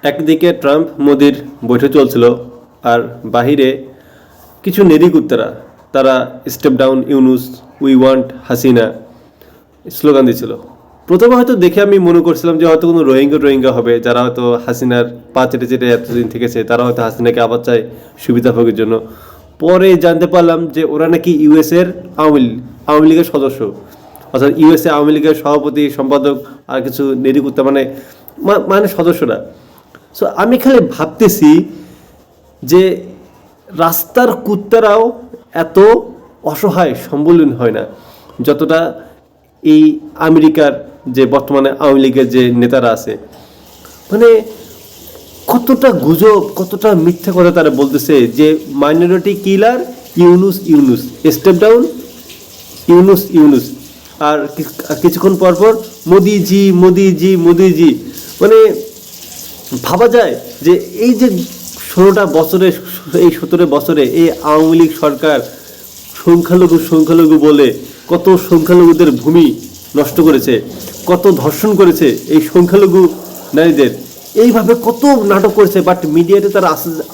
একদিকে ট্রাম্প মোদির বৈঠক চলছিল, আর বাহিরে কিছু নেরিকুত্তারা তারা step down Yunus, we want Hasina slogan দিচ্ছিল। প্রথমে হয়তো দেখে আমি মনে করছিলাম যে হয়তো কোনো রোহিঙ্গা হবে, যারা হয়তো হাসিনার পা চেটে চেটে এতদিন থেকেছে, তারা হয়তো হাসিনাকে আবার চায় সুবিধা ভোগের জন্য। পরে জানতে পারলাম যে ওরা নাকি ইউএসের আওয়ামী লীগের সদস্য, অর্থাৎ ইউএসএ আওয়ামী লীগের সভাপতি, সম্পাদক আর কিছু নেরিকুত্তা মানে সদস্যরা। সো আমি খালি ভাবতেছি যে রাস্তার কুত্তারাও এত অসহায় সম্বলন হয় না যতটা এই আমেরিকার যে বর্তমানে আওয়ামী লীগের যে নেতারা আছে। মানে কতটা গুজব, কতটা মিথ্যা কথা তারা বলতেছে যে মাইনরিটি কিলার ইউনুস, স্টেপ ডাউন ইউনুস। আর কিছুক্ষণ পর মোদিজি। মানে ভাবা যায় যে এই যে 17 বছরে এই আওয়ামী লীগ সরকার সংখ্যালঘু বলে কত সংখ্যালঘুদের ভূমি নষ্ট করেছে, কত ধর্ষণ করেছে এই সংখ্যালঘু নারীদের, এইভাবে কত নাটক করেছে। বাট মিডিয়াতে তারা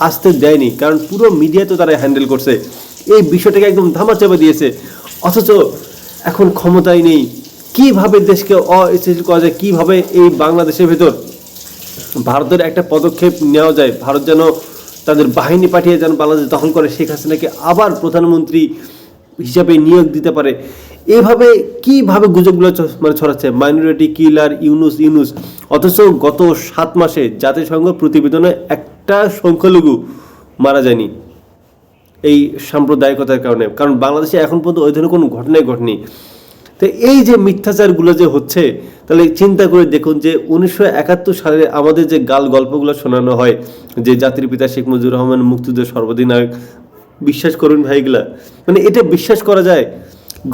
আসতে দেয়নি, কারণ পুরো মিডিয়াতে তারা হ্যান্ডেল করছে, এই বিষয়টাকে একদম ধামাচাপা দিয়েছে। অথচ এখন ক্ষমতায় নেই, কিভাবে দেশকে অস্থিতিশীল করা যায়, কিভাবে এই বাংলাদেশের ভেতর ভারতের একটা পদক্ষেপ নেওয়া যায়, ভারত যেন তাদের বাহিনী পাঠিয়ে যেন বাংলাদেশ দখল করে শেখ হাসিনাকে আবার প্রধানমন্ত্রী হিসাবে নিয়োগ দিতে পারে। এইভাবে কিভাবে গুজবগুলো ছড়াচ্ছে, মাইনরিটি কিলার ইউনুস। অথচ গত 7 মাসে জাতিসংঘ প্রতিবেদনে একটা সংখ্যালঘু মারা যায়নি এই সাম্প্রদায়িকতার কারণে, কারণ বাংলাদেশে এখন পর্যন্ত ওই ধরনের কোনো ঘটনাই ঘটেনি। তো এই যে মিথ্যাচারগুলো যে হচ্ছে, তাহলে চিন্তা করে দেখুন যে 1971 সালে আমাদের যে গল্পগুলো শোনানো হয় যে জাতির পিতা শেখ মুজিবুর রহমান মুক্তিযুদ্ধের সর্বাধিনায়ক, বিশ্বাস করুন ভাইগুলা, মানে এটা বিশ্বাস করা যায়?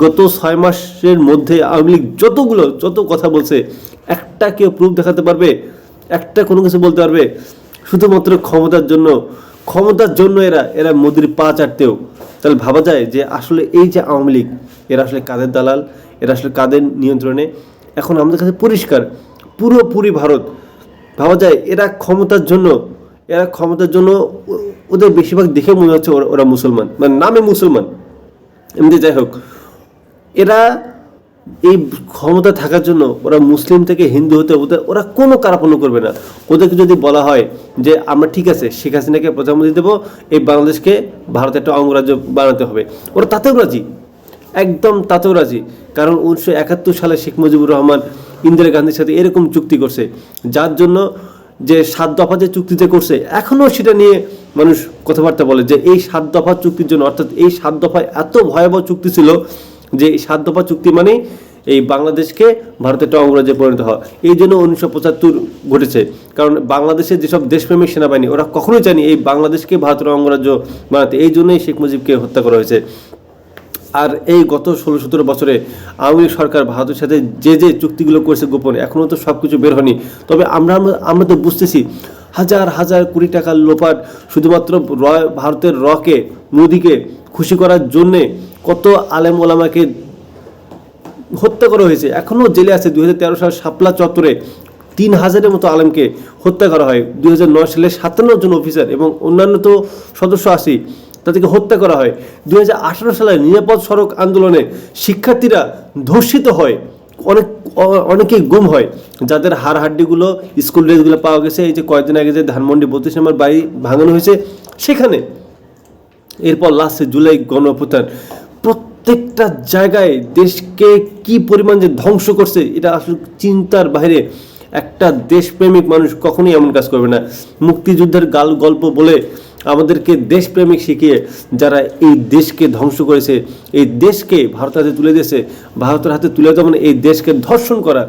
গত 6 মাসের মধ্যে আওয়ামী লীগ যত কথা বলছে, একটা কেউ প্রুফ দেখাতে পারবে? একটা কোনো কিছু বলতে পারবে? শুধুমাত্র ক্ষমতার জন্য এরা মোদির পা চাটতেও। তাহলে ভাবা যায় যে আসলে এই যে আওয়ামী লীগ, এরা আসলে কাদের দালাল, এরা আসলে কাদের নিয়ন্ত্রণে? এখন আমাদের কাছে পরিষ্কার, পুরোপুরি ভারত। ভাবা যায় এরা ক্ষমতার জন্য ওদের বেশিরভাগ দেখে মনে হচ্ছে ওরা মুসলমান, মানে নামে মুসলমান, এমনি যাই হোক। এরা এই ক্ষমতা থাকার জন্য ওরা মুসলিম থেকে হিন্দু হতে ওরা কোনো কারাপণ্য করবে না। ওদেরকে যদি বলা হয় যে আমরা ঠিক আছে শেখ হাসিনাকে প্রধানমন্ত্রী দেবো, এই বাংলাদেশকে ভারতের একটা অঙ্গরাজ্য বানাতে হবে, ওরা তাতেও রাজি, একদম তাতেও রাজি। কারণ 1971 সালে শেখ মুজিবুর রহমান ইন্দিরা গান্ধীর সাথে এরকম চুক্তি করছে, যার জন্য যে 7 দফা যে চুক্তিতে করছে, এখনও সেটা নিয়ে মানুষ কথাবার্তা বলে যে এই 7 দফা চুক্তির জন্য, অর্থাৎ এই 7 দফায় এত ভয়াবহ চুক্তি ছিল যে এই 7 দফা চুক্তি মানে এই বাংলাদেশকে ভারতের একটা অঙ্গরাজ্যে পরিণত হওয়া। এই জন্য 1975 ঘটেছে, কারণ বাংলাদেশের যেসব দেশপ্রেমিক সেনাবাহিনী ওরা কখনোই চায়নি এই বাংলাদেশকে ভারতের অঙ্গরাজ্য বানাতে, এই জন্যই শেখ মুজিবকে হত্যা করা হয়েছে। আর এই গত 16-17 বছরে আওয়ামী লীগ সরকার ভারতের সাথে যে চুক্তিগুলো করেছে গোপনে, এখনও তো সব কিছু বের হয়নি। তবে আমরা তো বুঝতেছি হাজার কোটি টাকার লোপাট শুধুমাত্র ভারতের মোদিকে খুশি করার জন্যে কত আলেম ওলামাকে হত্যা করা হয়েছে, এখনও জেলে আছে। 2013 সাল শাপলা চত্বরে 3000-এর মতো আলেমকে হত্যা করা হয়। 2009 সালে 57 জন অফিসার এবং অন্যান্য তো সদস্য আসি, তাদেরকে হত্যা করা হয়। 2018 সালে নিরাপদ সড়ক আন্দোলনে শিক্ষার্থীরা ধর্ষিত হয়, অনেকেই গুম হয়, যাদের হাড়হাড্ডিগুলো, স্কুল ড্রেসগুলো পাওয়া গেছে এই যে কয়েকদিন আগে যে ধানমন্ডি 32 নম্বর বাড়ি ভাঙানো হয়েছে সেখানে। এরপর লাস্টে জুলাই গণঅভ্যুত্থান, প্রত্যেকটা জায়গায় দেশকে কি পরিমাণ যে ধ্বংস করছে এটা আসলে চিন্তার বাইরে। একটা দেশপ্রেমিক মানুষ কখনোই এমন কাজ করবে না। মুক্তিযুদ্ধের গল্প বলে আমাদেরকে দেশপ্রেমিক শিখিয়ে যারা এই দেশকে ধ্বংস করেছে, এই দেশকে ভারতের হাতে তুলে দিয়েছে, ভারতের হাতে তুলে দেওয়া মানে এই দেশকে ধর্ষণ করা,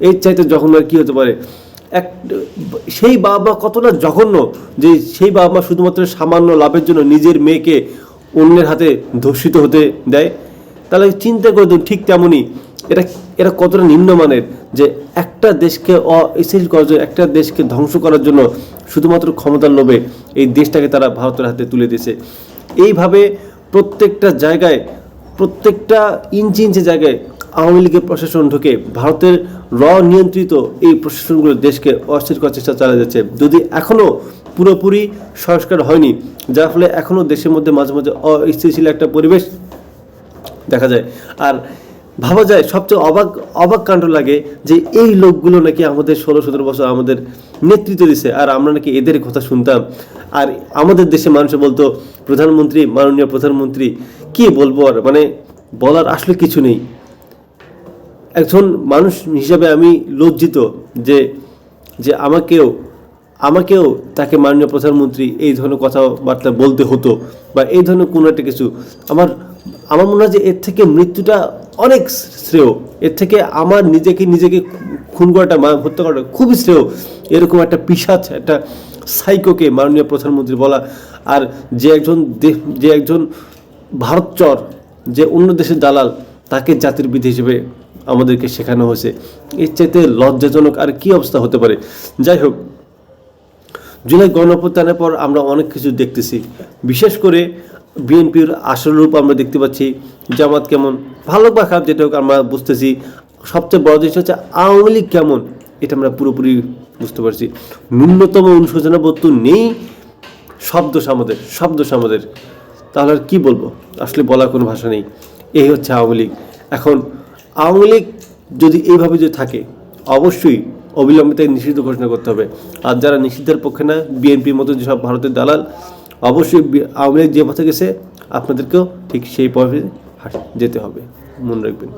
এর চাইতে জঘন্য আর কী হতে পারে? সেই বাবা মা কতটা জঘন্য যে সেই বাবা মা শুধুমাত্র সামান্য লাভের জন্য নিজের মেয়েকে অন্যের হাতে ধর্ষিত হতে দেয়। তাহলে চিন্তা করে দেখুন, ঠিক তেমনই এরা কতটা নিম্নমানের যে একটা দেশকে অস্থিতিশীল করার জন্য, একটা দেশকে ধ্বংস করার জন্য শুধুমাত্র ক্ষমতার লোভে এই দেশটাকে তারা ভারতের হাতে তুলে দিয়েছে। এইভাবে প্রত্যেকটা জায়গায়, প্রত্যেকটা ইঞ্চি জায়গায় আওয়ামী লীগের প্রশাসন ঢুকে ভারতের নিয়ন্ত্রিত এই প্রশাসনগুলো দেশকে অস্থির করার চেষ্টা চালিয়ে যাচ্ছে। যদি এখনও পুরোপুরি সংস্কার হয়নি, যার ফলে এখনও দেশের মধ্যে মাঝে মাঝে অস্থিতিশীল একটা পরিবেশ দেখা যায়। আর ভাবা যায়, সবচেয়ে অবাক কাণ্ড লাগে যে এই লোকগুলো নাকি আমাদের 16-17 বছর আমাদের নেতৃত্ব দিচ্ছে, আর আমরা নাকি এদের কথা শুনতাম। আর আমাদের দেশে মানুষ বলতো প্রধানমন্ত্রী, মাননীয় প্রধানমন্ত্রী, কি বলবো আর, মানে বলার আসলে কিছু নেই। একজন মানুষ হিসাবে আমি লজ্জিত যে যে আমাকেও তাকে মাননীয় প্রধানমন্ত্রী এই ধরনের কথাবার্তা বলতে হতো, বা এই ধরনের কোনো একটা কিছু। আমার মনে হয় যে এর থেকে মৃত্যুটা অনেক শ্রেয়, এর থেকে আমার নিজেকে খুন করাটা, হত্যা করাটা খুবই শ্রেয়। এরকম একটা পিশাচ, একটা সাইকোকে মাননীয় প্রধানমন্ত্রী বলা, আর যে একজন ভারতচর, যে অন্য দেশের দালাল, তাকে জাতির বিধি হিসেবে আমাদেরকে শেখানো হয়েছে। এর চাইতে লজ্জাজনক আর কি অবস্থা হতে পারে। যাই হোক, জুলাই গণঅভ্যুত্থানের পর আমরা অনেক কিছু দেখতেছি। বিশেষ করে বিএনপির আসল রূপ আমরা দেখতে পাচ্ছি। জামাত কেমন, ভালো বা খারাপ যেটা হোক আমরা বুঝতেছি। সবচেয়ে বড় জিনিস হচ্ছে আওয়ামী লীগ কেমন, এটা আমরা পুরোপুরি বুঝতে পারছি। ন্যূনতম অনুশোচনা বোধ তো নেই। শব্দ আমাদের। তাহলে আর কী বলবো, আসলে বলার কোনো ভাষা নেই। এই হচ্ছে আওয়ামী লীগ। এখন আওয়ামী লীগ যদি এইভাবে যদি থাকে, অবশ্যই অবিলম্বে তাকে নিষিদ্ধ ঘোষণা করতে হবে। আর যারা নিষিদ্ধের পক্ষে না, বিএনপির মতো যেসব ভারতের দালাল, অবশ্যই আওয়ামী লীগ যে পথে গেছে আপনাদেরকেও ঠিক সেই পথে যেতে হবে, মনে রাখবেন।